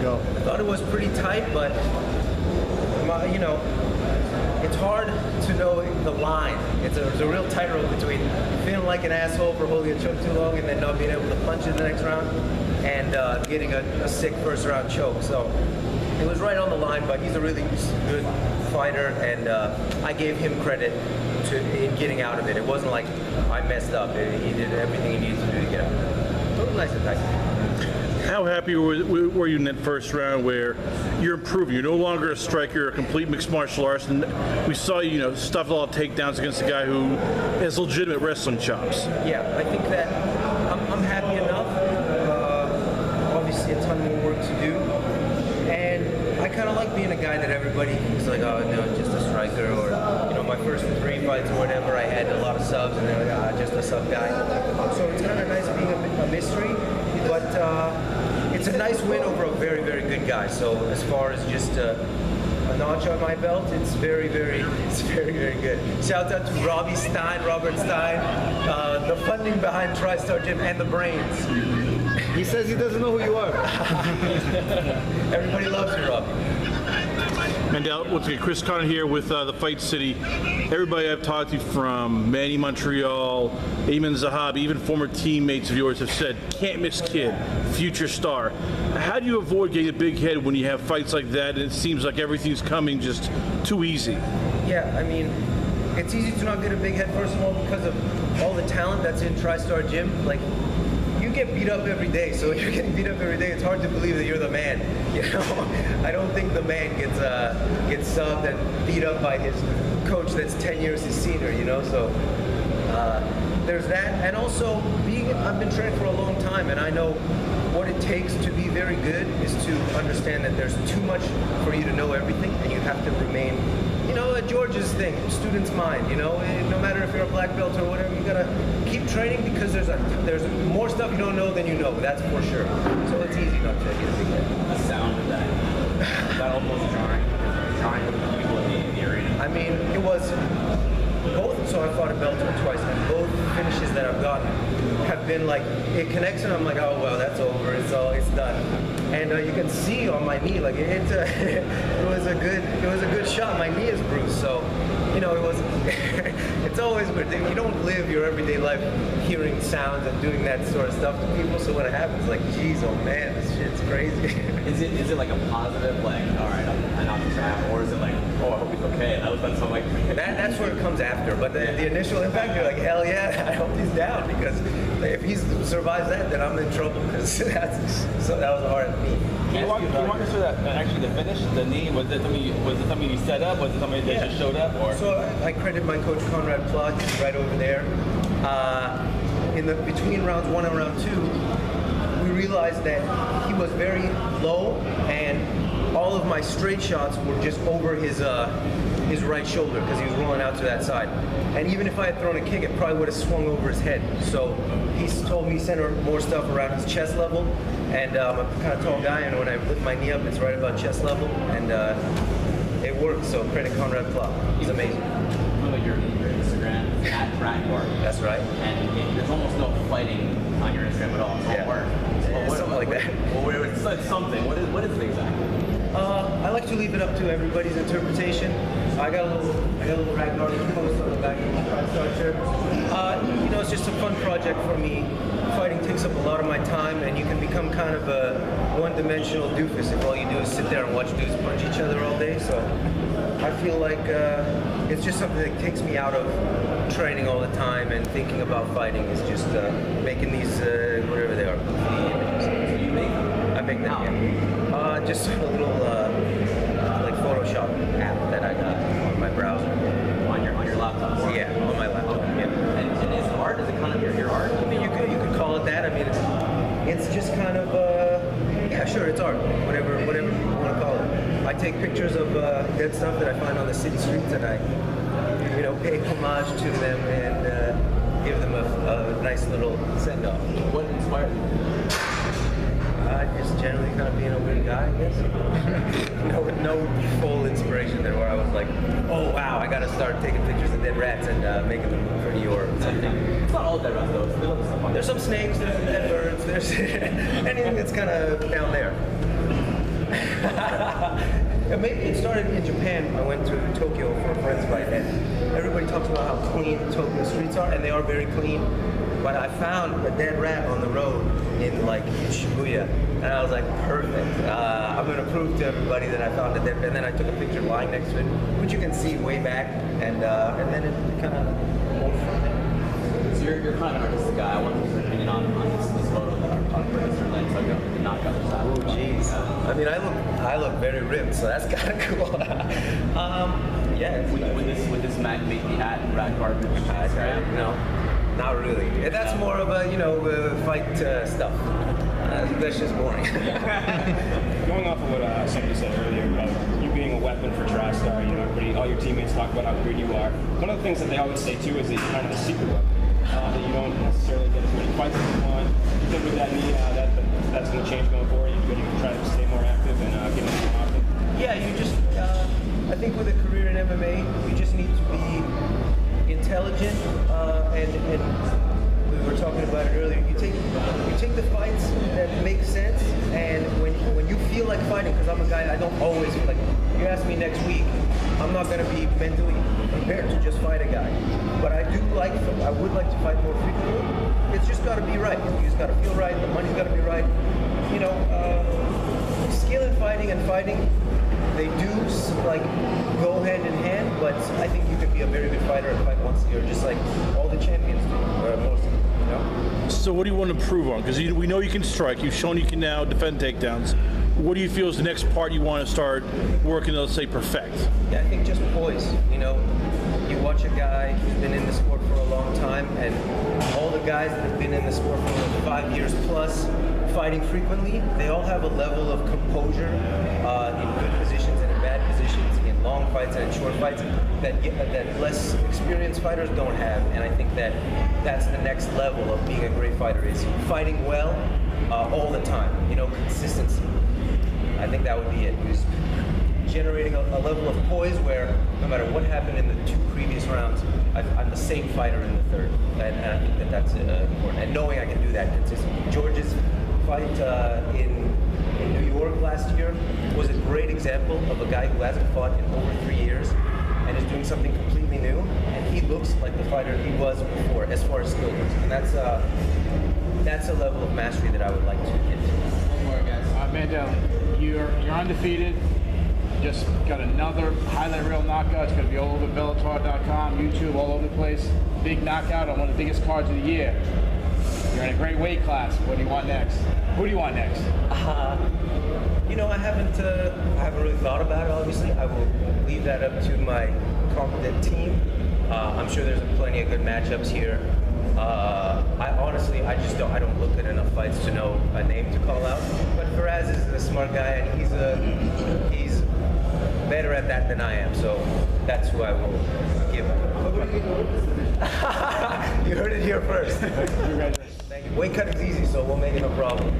go? I thought it was pretty tight, but you know, it's hard to know the line. It's a real tightrope between feeling like an asshole for holding a choke too long and then not being able to punch in the next round and getting a sick first round choke. So it was right on the line, but he's a really good fighter, and I gave him credit in getting out of it. It wasn't like I messed up. He did everything he needed to do to get out of it. It was nice and tight. How happy were you in that first round where you're improving? You're no longer a striker, you're a complete mixed martial artist. And we saw you, stuff a lot of takedowns against a guy who has legitimate wrestling chops. Yeah, I think that I'm happy enough. Obviously, a ton more work to do. And I kind of like being a guy that everybody is like, oh, no, just a striker. Or, my first 3 fights or whatever, I had a lot of subs, and they're like, just a sub guy. So it's kind of nice being a mystery. But it's a nice win over a very, very good guy. So as far as just a notch on my belt, it's very, very good. Shout out to Robert Stein, the funding behind TriStar Gym, and the brains. He says he doesn't know who you are. Everybody loves you, Robbie. Mandel, once again, Chris Connor here with the Fight City. Everybody I've talked to, from Manny Montreal, Ayman Zahabi, even former teammates of yours, have said, can't miss kid, future star. How do you avoid getting a big head when you have fights like that and it seems like everything's coming just too easy? Yeah, I mean, it's easy to not get a big head, first of all, because of all the talent that's in TriStar Gym. Like, you get beat up every day, so if you're getting beat up every day, it's hard to believe that you're the man. I don't think the man gets subbed and beat up by his coach that's 10 years his senior. So there's that, and also I've been training for a long time, and I know what it takes to be very good is to understand that there's too much for you to know everything, and you have to remain. George's thing, student's mind, no matter if you're a black belt or whatever, you gotta keep training because there's more stuff you don't know than you know, that's for sure. So it's easy not to get a big head. The sound of that almost jarring with the people in the arena. I mean, it was both, so I fought a Bellator twice, and both finishes that I've gotten have been like, it connects and I'm like, oh well, that's over, it's done. And you can see on my knee, like it was a good shot. My knee is bruised, so it was. It's always weird. You don't live your everyday life hearing sounds and doing that sort of stuff to people. So when it happens, like, geez, oh man, this shit's crazy. Is it like a positive, like, all right, I know this happened, or is it like, oh, I hope he's okay? And that was something like that's where it comes after. But the initial impact, you're like, hell yeah, I hope he's down, because if he survives that, then I'm in trouble, because that was hard at me. Can you walk us through that? Actually, the finish, the knee, was it something you set up? Was it something that just showed up? Or so I credit my coach Conrad Plug, he's right over there. Between rounds 1 and round 2, we realized that he was very low, and all of my straight shots were just over his right shoulder because he was rolling out to that side. And even if I had thrown a kick, it probably would have swung over his head. So he's told me center more stuff around his chest level. And I'm a kind of tall guy, and when I lift my knee up, it's right about chest level. And it works, so credit Conrad Plug. He's amazing. Your Instagram is @Bratnor. That's right. And there's almost no fighting on your Instagram at all. It's all work. Something like that. Well, it's something. What is it exactly? I like to leave it up to everybody's interpretation. I got a little Ragnar post on the back of my TriStar shirt. It's just a fun project for me. Fighting takes up a lot of my time, and you can become kind of a one-dimensional doofus if all you do is sit there and watch dudes punch each other all day. So I feel like it's just something that takes me out of training all the time and thinking about fighting. Is just making these whatever they are. So you make them? I make them. Yeah. Just a little like Photoshop app that I got on my browser. On your laptop? Yeah, on my laptop. Okay. Yeah. And is art? Is it kind of your art? I mean, you could call it that. I mean, it's just kind of yeah, sure, it's art. Whatever you want to call it. I take pictures of dead stuff that I find on the city streets, and I pay homage to them and give them a nice little send off. What inspired you? Just generally kind of being a weird guy, I guess. no full inspiration there where I was like, oh wow, I gotta start taking pictures of dead rats and making them pretty or something. It's not all dead rats though. There's some snakes, there's some dead birds, there's anything that's kind of down there. maybe it started in Japan. I went to Tokyo for a friend's fight, and everybody talks about how clean Tokyo streets are, and they are very clean. But I found a dead rat on the road in like Shibuya, and I was like, perfect. I'm gonna prove to everybody that I found a dead rat. And then I took a picture lying next to it, which you can see way back, and then it kind of moved from there. So you're kind of an artistic guy. I want your opinion on this photo that our photographer Lane took of the knockout. Oh, jeez. I mean, I look very ripped, so that's kind of cool. Yeah. Would this Mac make the hat rat garbage Instagram? No, not really. And that's more of a fight stuff. That's just boring. Going off of what somebody said earlier about you being a weapon for TriStar, all your teammates talk about how good you are. One of the things that they always say too is that you're kind of a secret weapon. That you don't necessarily get as many fights as you want. You think with that knee, that's going to change going forward? You're going to try to stay more active and get into the market? Yeah, you just. I think with a career in MMA, you just need to be intelligent and we were talking about it earlier. You take the fights that make sense, and when you feel like fighting, because I'm a guy, I don't always like. You ask me next week, I'm not going to be mentally prepared to just fight a guy. But I would like to fight more frequently. It's just got to be right. You just got to feel right. The money's got to be right. Skill in fighting and fighting, they do like go hand in hand. But I think you can be a very good fighter and fight once a year, just like all the champions do, or most of them. So what do you want to improve on? Because we know you can strike. You've shown you can now defend takedowns. What do you feel is the next part you want to start working to, let's say, perfect? Yeah, I think just poise. You watch a guy who's been in the sport for a long time, and all the guys that have been in the sport for 5 years plus, fighting frequently, they all have a level of composure in good positions and in bad positions, in long fights and in short fights that less experienced fighters don't have. And I think that's the next level of being a great fighter, is fighting well all the time. Consistency. I think that would be it. Is generating a level of poise where no matter what happened in the 2 previous rounds, I'm the same fighter in the third, and I think that's important. And knowing I can do that consistently. George's fight in New York last year was a great example of a guy who hasn't fought in over 3 years and is doing something completely new, and he looks like the fighter he was before as far as skill goes, and that's a level of mastery that I would like to get to. One more, guys. Mandel, you're undefeated. Just got another highlight reel knockout. It's going to be all over Bellator.com, YouTube, all over the place. Big knockout on one of the biggest cards of the year. You're in a great weight class. What do you want next? Who do you want next? I haven't really thought about it. Obviously, I will leave that up to my competent team. I'm sure there's plenty of good matchups here. I don't look at enough fights to know a name to call out. But Faraz is a smart guy, and he's better at that than I am. So that's who I will give. You heard it here first. Thank you. Weight cutting's easy, so we'll make it no problem.